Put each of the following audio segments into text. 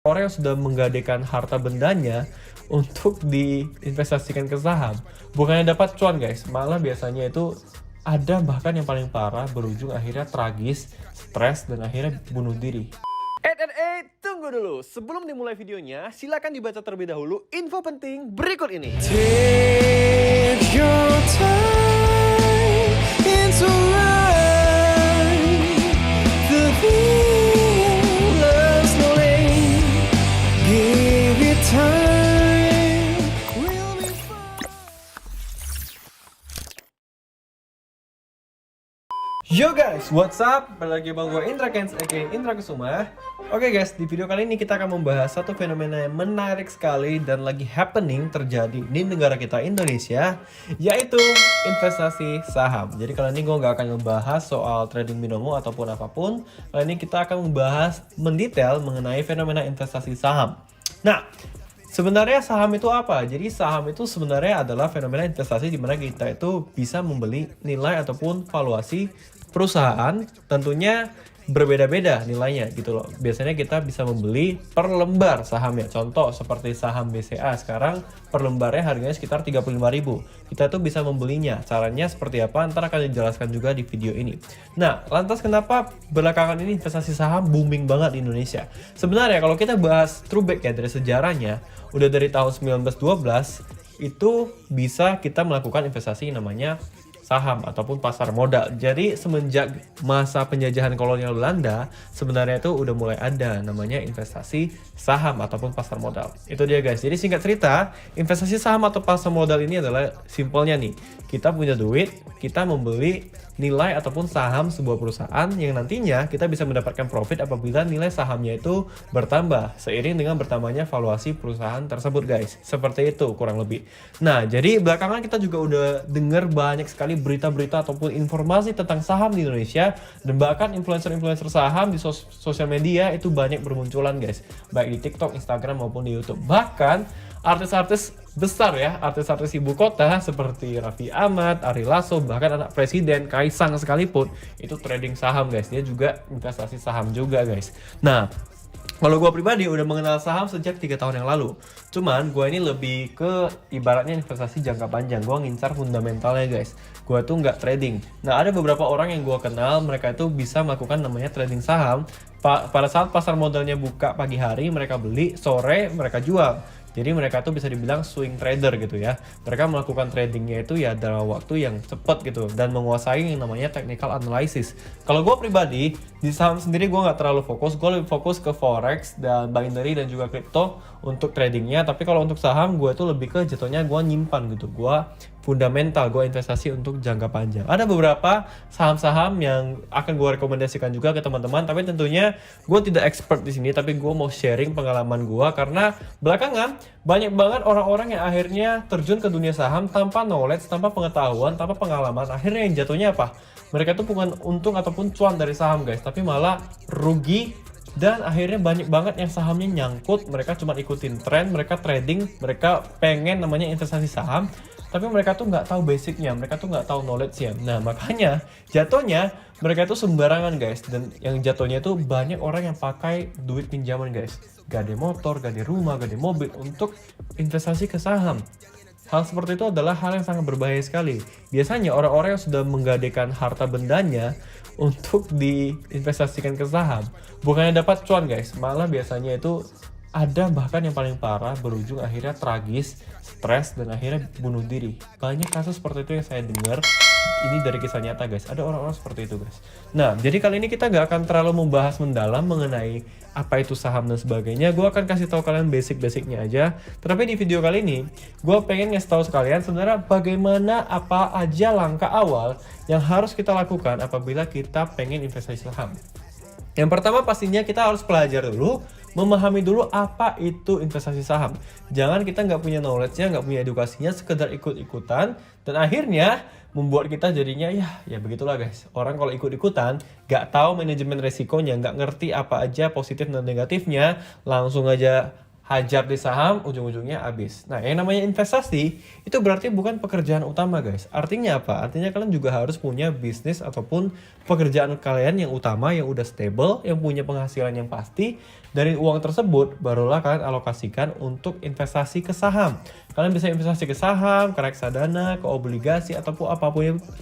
orang yang sudah menggadaikan harta bendanya untuk diinvestasikan ke saham, bukannya dapat cuan guys, malah biasanya itu ada bahkan yang paling parah berujung akhirnya tragis, stres, dan akhirnya bunuh diri. Tunggu dulu, sebelum dimulai videonya, silakan dibaca terlebih dahulu info penting berikut ini. Take your time into life, the fearless knowing, give it time, we'll be fine. Yo guys, what's up? Balik lagi bang gue Indra Kens, aka Indra Kusuma. Oke guys, di video kali ini kita akan membahas satu fenomena yang menarik sekali dan lagi happening terjadi di negara kita Indonesia, yaitu investasi saham. Jadi kali ini gue gak akan membahas soal trading binomo ataupun apapun. Kali ini kita akan membahas mendetail mengenai fenomena investasi saham. Nah, sebenarnya saham itu apa? Jadi saham itu sebenarnya adalah fenomena investasi di mana kita itu bisa membeli nilai ataupun valuasi perusahaan, tentunya berbeda-beda nilainya gitu loh. Biasanya kita bisa membeli per lembar sahamnya. Contoh seperti saham BCA sekarang per lembarnya harganya sekitar 35.000. Kita tuh bisa membelinya. Caranya seperti apa? Ntar akan dijelaskan juga di video ini. Nah, lantas kenapa belakangan ini investasi saham booming banget di Indonesia? Sebenarnya kalau kita bahas throwback ya dari sejarahnya, udah dari tahun 1912 itu bisa kita melakukan investasi namanya saham ataupun pasar modal. Jadi semenjak masa penjajahan kolonial Belanda, sebenarnya itu udah mulai ada namanya investasi saham ataupun pasar modal. Itu dia guys. Jadi singkat cerita, investasi saham atau pasar modal ini adalah simpelnya nih. Kita punya duit, kita membeli nilai ataupun saham sebuah perusahaan yang nantinya kita bisa mendapatkan profit apabila nilai sahamnya itu bertambah seiring dengan bertambahnya valuasi perusahaan tersebut guys. Seperti itu kurang lebih. Nah, jadi belakangan kita juga udah dengar banyak sekali berita-berita ataupun informasi tentang saham di Indonesia, dan bahkan influencer-influencer saham di sosial media itu banyak bermunculan guys, baik di TikTok, Instagram maupun di YouTube. Bahkan artis-artis besar ya, artis-artis ibu kota seperti Raffi Ahmad, Ari Lasso, bahkan anak presiden Kaisang sekalipun itu trading saham guys. Dia juga investasi saham juga guys. Nah, kalau gue pribadi udah mengenal saham sejak 3 tahun yang lalu. Cuman gue ini lebih ke ibaratnya investasi jangka panjang. Gue ngincar fundamentalnya guys. Gue tuh nggak trading. Nah, ada beberapa orang yang gue kenal, mereka itu bisa melakukan namanya trading saham. Pada saat pasar modalnya buka pagi hari, mereka beli, sore mereka jual. Jadi mereka tuh bisa dibilang swing trader gitu ya. Mereka melakukan tradingnya itu ya dalam waktu yang cepat gitu dan menguasai yang namanya technical analysis. Kalau gue pribadi di saham sendiri gue nggak terlalu fokus. Gue lebih fokus ke forex dan binary dan juga crypto untuk tradingnya. Tapi kalau untuk saham gue tuh lebih ke jatuhnya gue nyimpan gitu. Gue fundamental, gue investasi untuk jangka panjang. Ada beberapa saham-saham yang akan gue rekomendasikan juga ke teman-teman, tapi tentunya gue tidak expert di sini, tapi gue mau sharing pengalaman gue karena belakangan banyak banget orang-orang yang akhirnya terjun ke dunia saham tanpa knowledge, tanpa pengetahuan, tanpa pengalaman. Akhirnya yang jatuhnya apa? Mereka tuh bukan untung ataupun cuan dari saham guys, tapi malah rugi. Dan akhirnya banyak banget yang sahamnya nyangkut, mereka cuma ikutin tren, mereka trading, mereka pengen namanya investasi saham, tapi mereka tuh nggak tahu basicnya, mereka tuh nggak tahu knowledge-nya. Nah makanya jatuhnya mereka tuh sembarangan guys, dan yang jatuhnya tuh banyak orang yang pakai duit pinjaman guys, gade motor, gade rumah, gade mobil untuk investasi ke saham. Hal seperti itu adalah hal yang sangat berbahaya sekali. Biasanya orang-orang yang sudah menggadaikan harta bendanya untuk diinvestasikan ke saham, bukannya dapat cuan guys, malah biasanya itu ada bahkan yang paling parah berujung akhirnya tragis, stres, dan akhirnya bunuh diri. Banyak kasus seperti itu yang saya dengar. Ini dari kisah nyata guys, ada orang-orang seperti itu guys. Nah, jadi kali ini kita gak akan terlalu membahas mendalam mengenai apa itu saham dan sebagainya. Gue akan kasih tahu kalian basic-basicnya aja. Tapi di video kali ini, gue pengen ngasih tahu sekalian sebenarnya bagaimana apa aja langkah awal yang harus kita lakukan apabila kita pengen investasi saham. Yang pertama pastinya kita harus belajar dulu, memahami dulu apa itu investasi saham. Jangan kita nggak punya knowledge-nya, nggak punya edukasinya, sekedar ikut-ikutan, dan akhirnya membuat kita jadinya ya begitulah guys. Orang kalau ikut-ikutan, nggak tahu manajemen resikonya, nggak ngerti apa aja positif dan negatifnya, langsung aja hajar di saham, ujung-ujungnya habis. Nah, yang namanya investasi itu berarti bukan pekerjaan utama, guys. Artinya apa? Artinya kalian juga harus punya bisnis ataupun pekerjaan kalian yang utama, yang udah stable, yang punya penghasilan yang pasti. Dari uang tersebut, barulah kalian alokasikan untuk investasi ke saham. Kalian bisa investasi ke saham, ke reksadana, ke obligasi, ataupun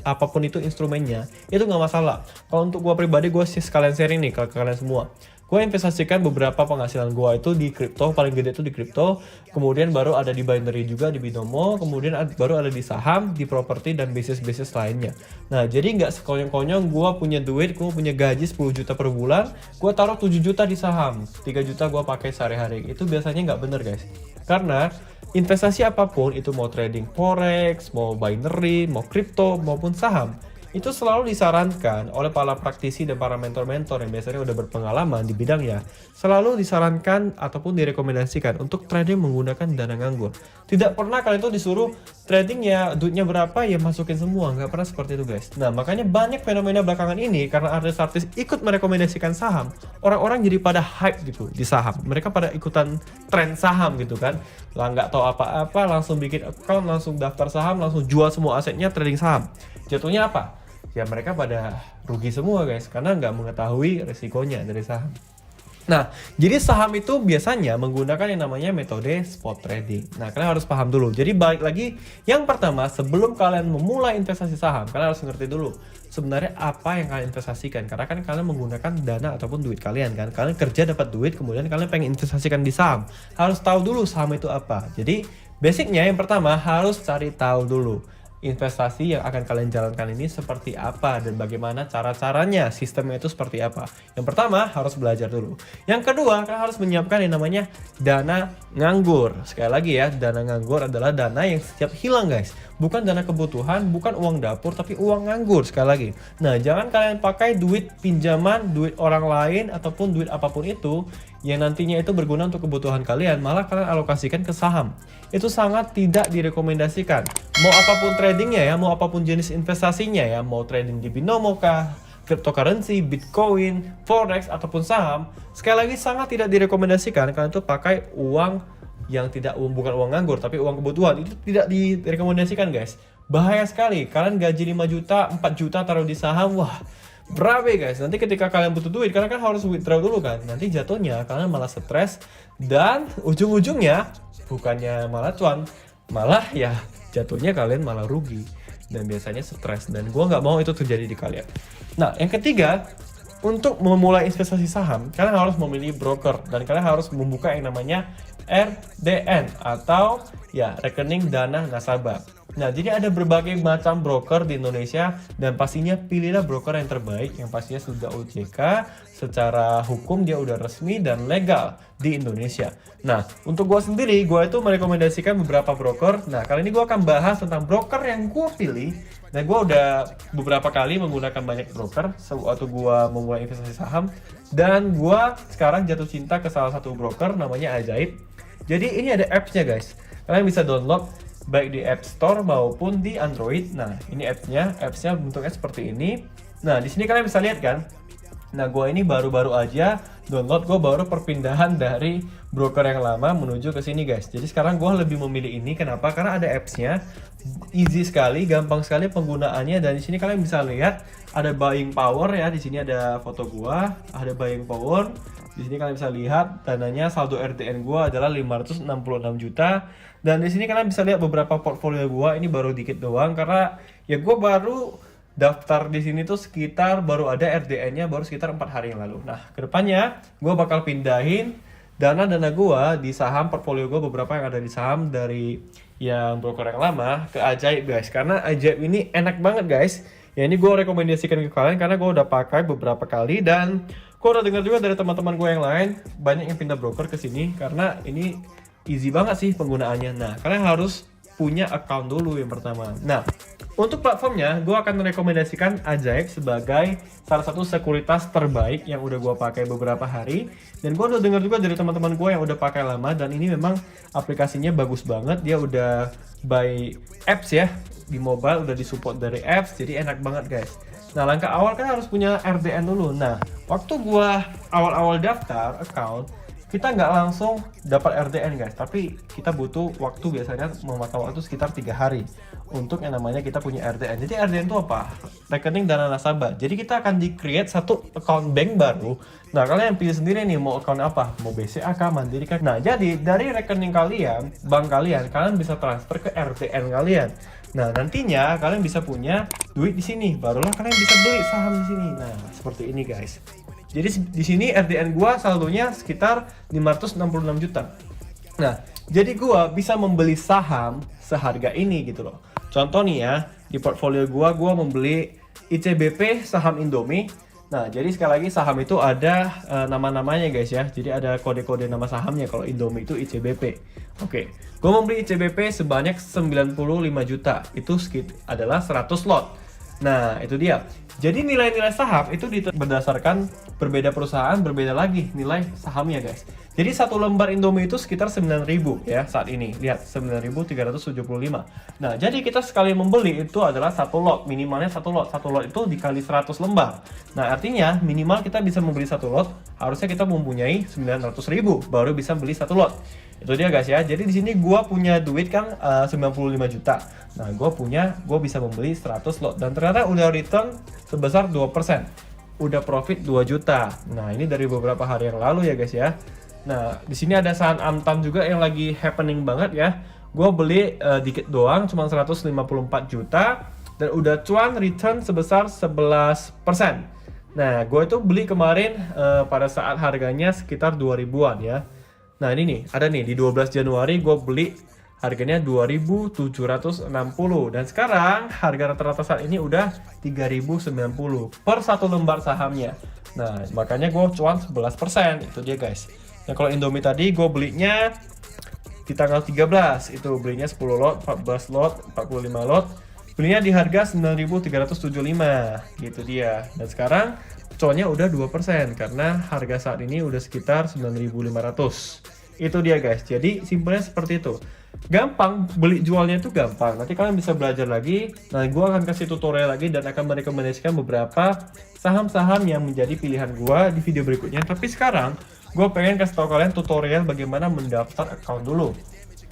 apapun itu instrumennya. Itu nggak masalah. Kalau untuk gue pribadi, gue sih sekalian sharing nih ke kalian semua. Gue investasikan beberapa penghasilan gue itu di kripto, paling gede itu di kripto, kemudian baru ada di binary juga di binomo, kemudian baru ada di saham, di properti dan bisnis-bisnis lainnya. Nah, jadi nggak sekonyong-konyong gue punya duit, gue punya gaji 10 juta per bulan, gue taruh 7 juta di saham, 3 juta gue pakai sehari-hari. Itu biasanya nggak bener, guys. Karena investasi apapun, itu mau trading forex, mau binary, mau kripto, maupun saham, itu selalu disarankan oleh para praktisi dan para mentor-mentor yang biasanya udah berpengalaman di bidangnya, selalu disarankan ataupun direkomendasikan untuk trading menggunakan dana nganggur. Tidak pernah kalian tuh disuruh trading ya duitnya berapa ya masukin semua, nggak pernah seperti itu, guys. Nah, makanya banyak fenomena belakangan ini karena artis-artis ikut merekomendasikan saham, orang-orang jadi pada hype gitu di saham. Mereka pada ikutan tren saham gitu kan, lah nggak tahu apa-apa langsung bikin account, langsung daftar saham, langsung jual semua asetnya trading saham. Jatuhnya apa? Ya mereka pada rugi semua, guys, karena nggak mengetahui resikonya dari saham. Nah, jadi saham itu biasanya menggunakan yang namanya metode spot trading. Nah, kalian harus paham dulu. Jadi balik lagi, yang pertama sebelum kalian memulai investasi saham, kalian harus ngerti dulu sebenarnya apa yang kalian investasikan. Karena kan kalian menggunakan dana ataupun duit kalian kan. Kalian kerja dapat duit, kemudian kalian pengen investasikan di saham. Harus tahu dulu saham itu apa. Jadi basicnya yang pertama harus cari tahu dulu investasi yang akan kalian jalankan ini seperti apa dan bagaimana cara-caranya, sistemnya itu seperti apa. Yang pertama harus belajar dulu. Yang kedua, kalian harus menyiapkan yang namanya dana nganggur. Sekali lagi ya, dana nganggur adalah dana yang setiap hilang, guys. Bukan dana kebutuhan, bukan uang dapur, tapi uang nganggur, sekali lagi. Nah, jangan kalian pakai duit pinjaman, duit orang lain, ataupun duit apapun itu yang nantinya itu berguna untuk kebutuhan kalian, malah kalian alokasikan ke saham. Itu sangat tidak direkomendasikan. Mau apapun tradingnya ya, mau apapun jenis investasinya ya, mau trading di binomo kah, cryptocurrency, bitcoin, forex, ataupun saham, sekali lagi sangat tidak direkomendasikan kalian tuh pakai uang yang bukan uang nganggur, tapi uang kebutuhan. Itu tidak direkomendasikan, guys. Bahaya sekali, kalian gaji 5 juta, 4 juta taruh di saham, wah, berabe, guys. Nanti ketika kalian butuh duit, karena kan harus withdraw dulu kan, nanti jatuhnya kalian malah stres dan ujung-ujungnya bukannya malah cuan, malah ya jatuhnya kalian malah rugi dan biasanya stres, dan gue nggak mau itu terjadi di kalian. Nah, yang ketiga, untuk memulai investasi saham, kalian harus memilih broker dan kalian harus membuka yang namanya RDN atau ya rekening dana nasabah. Nah, jadi ada berbagai macam broker di Indonesia dan pastinya pilihlah broker yang terbaik yang pastinya sudah OJK, secara hukum dia udah resmi dan legal di Indonesia. Nah, untuk gue sendiri, gue itu merekomendasikan beberapa broker. Nah, kali ini gue akan bahas tentang broker yang gue pilih. Nah, gue udah beberapa kali menggunakan banyak broker waktu gue memulai investasi saham. Dan gue sekarang jatuh cinta ke salah satu broker namanya Ajaib. Jadi ini ada apps-nya, guys. Kalian bisa download baik di App Store maupun di Android. Nah, ini apps-nya bentuknya seperti ini. Nah, di sini kalian bisa lihat kan. Nah, gue ini baru-baru aja download, gue baru perpindahan dari broker yang lama menuju ke sini, guys. Jadi sekarang gue lebih memilih ini. Kenapa? Karena ada apps-nya, easy sekali, gampang sekali penggunaannya. Dan di sini kalian bisa lihat ada buying power ya. Di sini ada foto gue, ada buying power. Di sini kalian bisa lihat dananya, saldo RDN gue adalah 566 juta. Dan di sini kalian bisa lihat beberapa portfolio gue, ini baru dikit doang karena ya gue baru daftar di sini tuh sekitar baru ada RDN-nya baru sekitar 4 hari yang lalu. Nah, kedepannya gue bakal pindahin dana-dana gue di saham, portfolio gue beberapa yang ada di saham dari yang broker yang lama ke Ajaib, guys. Karena Ajaib ini enak banget, guys. Ya, ini gue rekomendasikan ke kalian karena gue udah pakai beberapa kali dan gue udah dengar juga dari teman-teman gue yang lain banyak yang pindah broker ke sini karena ini easy banget sih penggunaannya. Nah, kalian harus punya account dulu yang pertama. Nah, untuk platformnya, gue akan merekomendasikan Ajaib sebagai salah satu sekuritas terbaik yang udah gue pakai beberapa hari. Dan gue udah dengar juga dari teman-teman gue yang udah pakai lama dan ini memang aplikasinya bagus banget. Dia udah by apps ya, di mobile udah disupport dari apps, jadi enak banget, guys. Nah, langkah awal kan harus punya RDN dulu. Nah, waktu gue awal-awal daftar account, kita nggak langsung dapat RDN guys, tapi kita butuh waktu, biasanya memakan waktu sekitar 3 hari untuk yang namanya kita punya RDN. Jadi RDN itu apa? Rekening dana nasabah. Jadi kita akan di-create satu account bank baru. Nah, kalian pilih sendiri nih mau account apa, mau BCA kah, Mandiri kah. Nah, jadi dari rekening kalian, bank kalian bisa transfer ke RDN kalian. Nah, nantinya kalian bisa punya duit di sini, barulah kalian bisa beli saham di sini. Nah, seperti ini guys. Jadi di sini RDN gua saldonya sekitar 566 juta. Nah, jadi gua bisa membeli saham seharga ini gitu loh. Contoh nih ya, di portfolio gua membeli ICBP saham Indomie. Nah, jadi sekali lagi saham itu ada nama-namanya guys ya. Jadi ada kode-kode nama sahamnya. Kalau Indomie itu ICBP. Oke, gua membeli ICBP sebanyak 95 juta. Itu adalah 100 lot. Nah, itu dia. Jadi nilai-nilai saham itu berdasarkan berbeda perusahaan, berbeda lagi nilai sahamnya guys. Jadi satu lembar Indomie itu sekitar 9.000 ya saat ini. Lihat 9.375. Nah, jadi kita sekali membeli itu adalah satu lot, minimalnya satu lot. Satu lot itu dikali 100 lembar. Nah, artinya minimal kita bisa membeli satu lot, harusnya kita mempunyai 900.000 baru bisa beli satu lot. Itu dia guys ya. Jadi di sini gua punya duit kan 95 juta. Nah, gua bisa membeli 100 lot dan ternyata udah return sebesar 2%. Udah profit 2 juta. Nah, ini dari beberapa hari yang lalu ya guys ya. Nah, di sini ada saham Antam juga yang lagi happening banget ya. Gue beli dikit doang, cuma 154 juta dan udah cuan return sebesar 11%. Nah, gue itu beli kemarin pada saat harganya sekitar 2000-an ya. Nah, ini nih, ada nih di 12 Januari gue beli harganya 2.760 dan sekarang harga rata-rata saat ini udah 3.090 per satu lembar sahamnya. Nah, makanya gue cuan 11%. Itu dia guys. Nah, kalau Indomie tadi gue belinya di tanggal 13, itu belinya 10 lot, 14 lot, 45 lot. Belinya di harga 9.375, gitu dia. Dan sekarang cuannya udah 2% karena harga saat ini udah sekitar 9.500. Itu dia guys. Jadi simpelnya seperti itu. Gampang, beli jualnya itu gampang. Nanti kalian bisa belajar lagi. Nah, gue akan kasih tutorial lagi dan akan merekomendasikan beberapa saham-saham yang menjadi pilihan gue di video berikutnya. Tapi sekarang gue pengen kasih tahu kalian tutorial bagaimana mendaftar account dulu.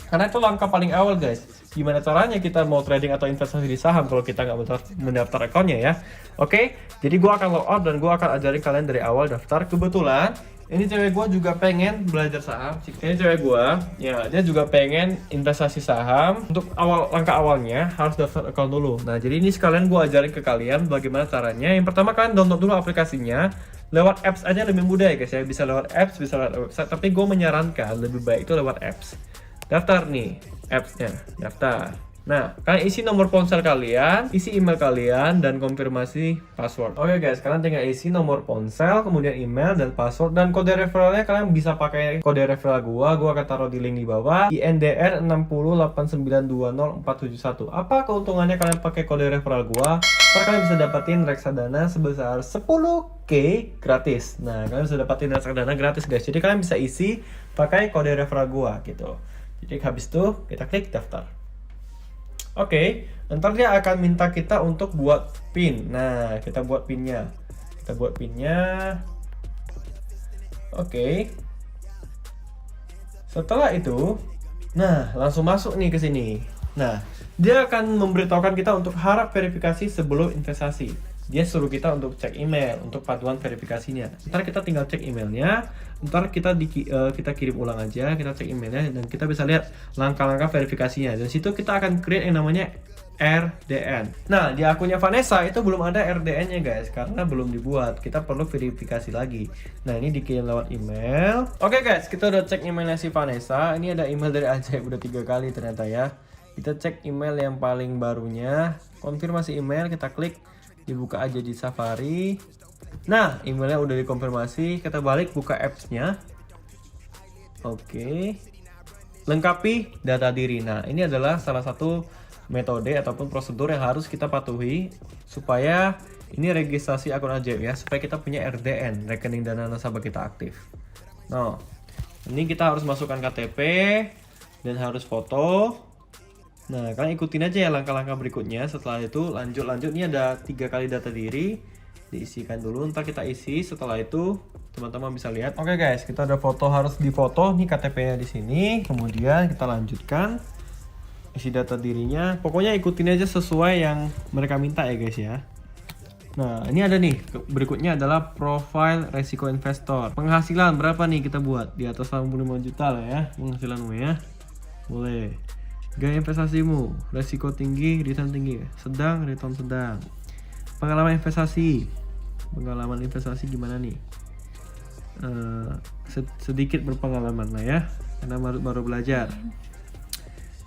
Karena itu langkah paling awal guys. Gimana caranya kita mau trading atau investasi di saham kalau kita nggak mendaftar accountnya ya. Oke, jadi gue akan log out dan gue akan ajarin kalian dari awal daftar. Kebetulan ini cewek gue juga pengen belajar saham. Ini cewek gue, ya dia juga pengen investasi saham. Untuk langkah awalnya harus daftar account dulu. Nah, jadi ini sekalian gue ajarin ke kalian bagaimana caranya. Yang pertama kalian download dulu aplikasinya. Lewat apps aja lebih mudah ya guys ya. Bisa lewat apps, bisa lewat website. Tapi gue menyarankan lebih baik itu lewat apps. Daftar nih appsnya, daftar. Nah, kalian isi nomor ponsel kalian, isi email kalian, dan konfirmasi password. Oke guys, kalian tinggal isi nomor ponsel, kemudian email dan password, dan kode referralnya kalian bisa pakai kode referral gua akan taruh di link di bawah, INDR 608920471. Apa keuntungannya kalian pakai kode referral gua? Kalian bisa dapetin reksadana sebesar 10k gratis. Nah, kalian bisa dapetin reksadana gratis guys. Jadi kalian bisa isi pakai kode referral gua gitu. Jadi habis itu kita klik daftar. Oke, ntar dia akan minta kita untuk buat PIN. Nah, kita buat PIN-nya. Oke. Setelah itu, nah langsung masuk nih ke sini. Nah, dia akan memberitahukan kita untuk harap verifikasi sebelum investasi. Dia suruh kita untuk cek email untuk paduan verifikasinya. Ntar kita tinggal cek emailnya, ntar kita kirim ulang aja, kita cek emailnya dan kita bisa lihat langkah-langkah verifikasinya. Dan situ kita akan create yang namanya RDN. Nah, di akunnya Vanessa itu belum ada RDN-nya guys, karena belum dibuat. Kita perlu verifikasi lagi. Nah, ini dikirim lewat email. Oke guys, kita udah cek emailnya si Vanessa. Ini ada email dari Ajaib udah 3 kali ternyata ya. Kita cek email yang paling barunya, konfirmasi email, kita klik, dibuka aja di Safari. Nah, emailnya udah dikonfirmasi, kita balik buka apps-nya. Oke. Lengkapi data diri. Nah, ini adalah salah satu metode ataupun prosedur yang harus kita patuhi supaya ini registrasi akun Ajaib ya, supaya kita punya RDN, rekening dana nasabah kita aktif. Nah, ini kita harus masukkan KTP dan harus foto. Nah, kalian ikutin aja ya langkah-langkah berikutnya. Setelah itu lanjut. Ini ada 3 kali data diri. diisikan dulu, ntar kita isi. Setelah itu teman-teman bisa lihat. Oke guys, kita ada foto, harus difoto nih KTP-nya di sini. Kemudian kita lanjutkan isi data dirinya. Pokoknya ikutin aja sesuai yang mereka minta ya guys ya. Nah, ini ada nih, berikutnya adalah profile resiko investor. Penghasilan berapa nih kita buat? Di atas 85 juta lah ya, penghasilanmu ya. Boleh. Gaya investasimu, resiko tinggi, return tinggi, sedang, return sedang. Pengalaman investasi. Pengalaman investasi gimana nih? Sedikit berpengalaman lah ya, karena baru belajar.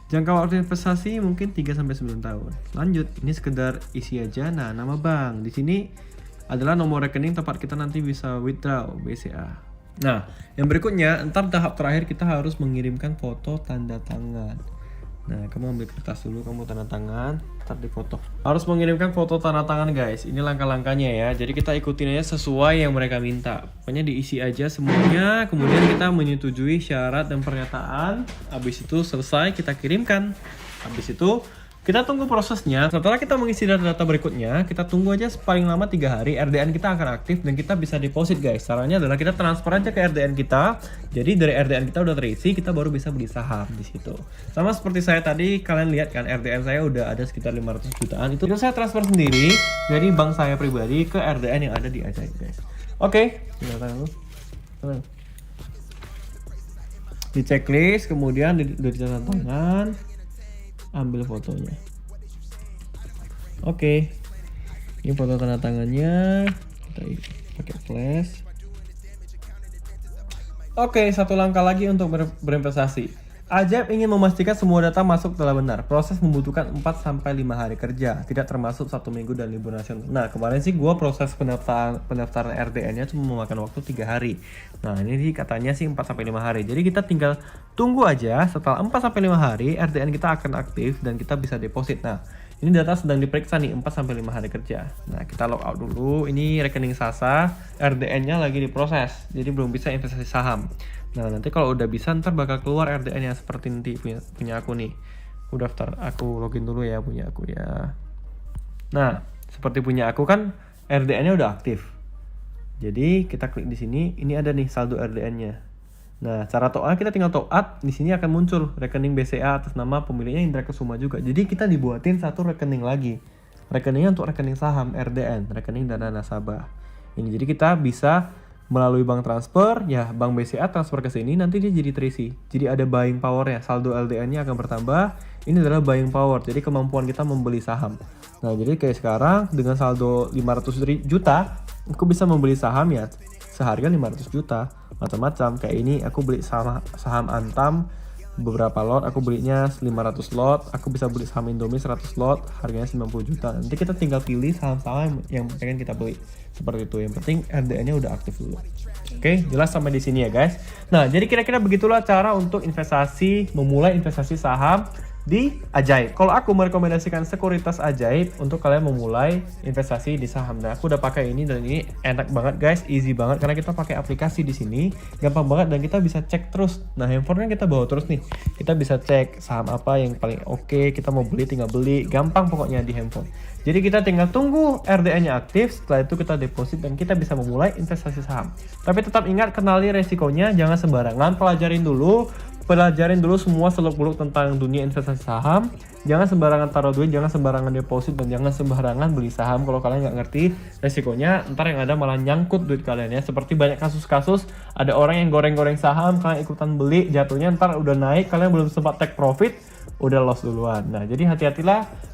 Jangka waktu investasi mungkin 3-9 tahun. Lanjut, ini sekedar isi aja. Nah, nama bank di sini adalah nomor rekening tempat kita nanti bisa withdraw BCA. Nah, yang berikutnya, entar tahap terakhir kita harus mengirimkan foto tanda tangan. Nah, kamu ambil kertas dulu, kamu tanda tangan, ntar difoto. Harus mengirimkan foto tanda tangan guys. Ini langkah-langkahnya ya. Jadi kita ikutin aja sesuai yang mereka minta. Pokoknya diisi aja semuanya. Kemudian kita menyetujui syarat dan pernyataan. Habis itu selesai kita kirimkan. Habis itu kita tunggu prosesnya. Setelah kita mengisi data-data berikutnya, kita tunggu aja paling lama 3 hari. RDN kita akan aktif dan kita bisa deposit guys. Caranya adalah kita transfer aja ke RDN kita. Jadi dari RDN kita udah terisi, kita baru bisa beli saham di situ. Sama seperti saya tadi, kalian lihat kan RDN saya udah ada sekitar 500 jutaan. Itu saya transfer sendiri dari bank saya pribadi ke RDN yang ada di Ajaib guys. Oke, di checklist, kemudian udah dicatat tangan. Ambil fotonya. Oke. Ini foto tanda tangannya. Kita pakai flash. Oke, satu langkah lagi untuk berinvestasi. Ajaib ingin memastikan semua data masuk telah benar. Proses membutuhkan 4-5 hari kerja, tidak termasuk 1 minggu dan libur nasional. Nah, kemarin sih gua proses pendaftaran RDN-nya cuma memakan waktu 3 hari. Nah, ini katanya sih 4-5 hari. Jadi kita tinggal tunggu aja, setelah 4-5 hari RDN kita akan aktif dan kita bisa deposit. Nah, ini data sedang diperiksa nih 4-5 hari kerja. Nah, kita log out dulu. Ini rekening Sasa, RDN-nya lagi diproses. Jadi belum bisa investasi saham. Nah, nanti kalau udah bisa ntar bakal keluar RDN yang seperti nanti punya aku nih. Aku daftar, aku login dulu ya punya aku ya. Nah, seperti punya aku kan RDN-nya udah aktif. Jadi kita klik di sini, ini ada nih saldo RDN-nya. Nah, cara top up kita tinggal top up, di sini akan muncul rekening BCA atas nama pemiliknya Indra Kesuma juga. Jadi kita dibuatin satu rekening lagi. Rekeningnya untuk rekening saham RDN, rekening dana nasabah. Ini jadi kita bisa melalui bank transfer, ya bank BCA transfer ke sini, nanti dia jadi terisi. Jadi ada buying power ya, saldo LDN-nya akan bertambah. Ini adalah buying power, jadi kemampuan kita membeli saham. Nah, jadi kayak sekarang dengan saldo 500 juta, aku bisa membeli saham ya seharga 500 juta. Macam-macam, kayak ini aku beli saham Antam beberapa lot, aku belinya 500 lot, aku bisa beli saham Indomie 100 lot, harganya 90 juta. Nanti kita tinggal pilih saham-saham yang pengen kita beli. Seperti itu, yang penting RDN-nya udah aktif dulu. Oke, jelas sampai di sini ya guys. Nah, jadi kira-kira begitulah cara untuk memulai investasi saham di Ajaib. Kalau aku merekomendasikan sekuritas Ajaib untuk kalian memulai investasi di saham. Nah, aku udah pakai ini dan ini enak banget guys, easy banget karena kita pakai aplikasi di sini, gampang banget dan kita bisa cek terus. Nah, handphone kan kita bawa terus nih. Kita bisa cek saham apa yang paling oke, kita mau beli tinggal beli, gampang pokoknya di handphone. Jadi kita tinggal tunggu RDN-nya aktif, setelah itu kita deposit dan kita bisa memulai investasi saham. Tapi tetap ingat, kenali resikonya, jangan sembarangan, pelajarin dulu semua seluk-beluk tentang dunia investasi saham. Jangan sembarangan taruh duit, jangan sembarangan deposit, dan jangan sembarangan beli saham kalau kalian nggak ngerti resikonya. Ntar yang ada malah nyangkut duit kalian ya. Seperti banyak kasus-kasus ada orang yang goreng-goreng saham, kalian ikutan beli, jatuhnya ntar udah naik, kalian belum sempat take profit, udah loss duluan. Nah, jadi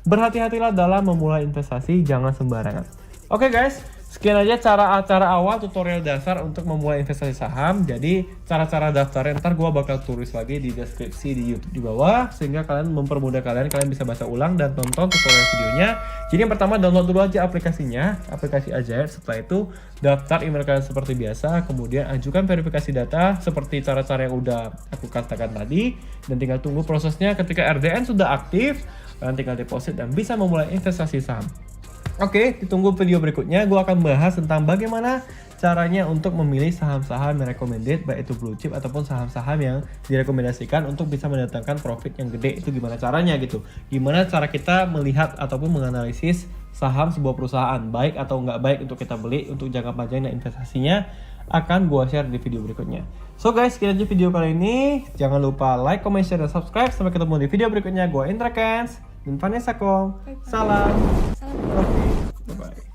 berhati-hatilah dalam memulai investasi, jangan sembarangan. Oke guys, sekian aja cara awal tutorial dasar untuk memulai investasi saham. Jadi cara-cara daftarnya ntar gue bakal tulis lagi di deskripsi di YouTube di bawah, sehingga kalian mempermudah kalian bisa baca ulang dan tonton tutorial videonya. Jadi yang pertama, download dulu aja aplikasinya, aplikasi Ajaib. Setelah itu daftar email kalian seperti biasa, kemudian ajukan verifikasi data seperti cara-cara yang udah aku katakan tadi, dan tinggal tunggu prosesnya. Ketika RDN sudah aktif, kalian tinggal deposit dan bisa memulai investasi saham. Oke, ditunggu video berikutnya. Gue akan bahas tentang bagaimana caranya untuk memilih saham-saham yang recommended, baik itu blue chip ataupun saham-saham yang direkomendasikan untuk bisa mendatangkan profit yang gede. Itu gimana caranya gitu. Gimana cara kita melihat ataupun menganalisis saham sebuah perusahaan, baik atau nggak baik untuk kita beli untuk jangka panjang dan investasinya akan gue share di video berikutnya. So guys, sekian aja video kali ini. Jangan lupa like, comment, share, dan subscribe. Sampai ketemu di video berikutnya. Gue Indra Kens dan Vanessa Kong. Salam. Salam. Oke, bye-bye.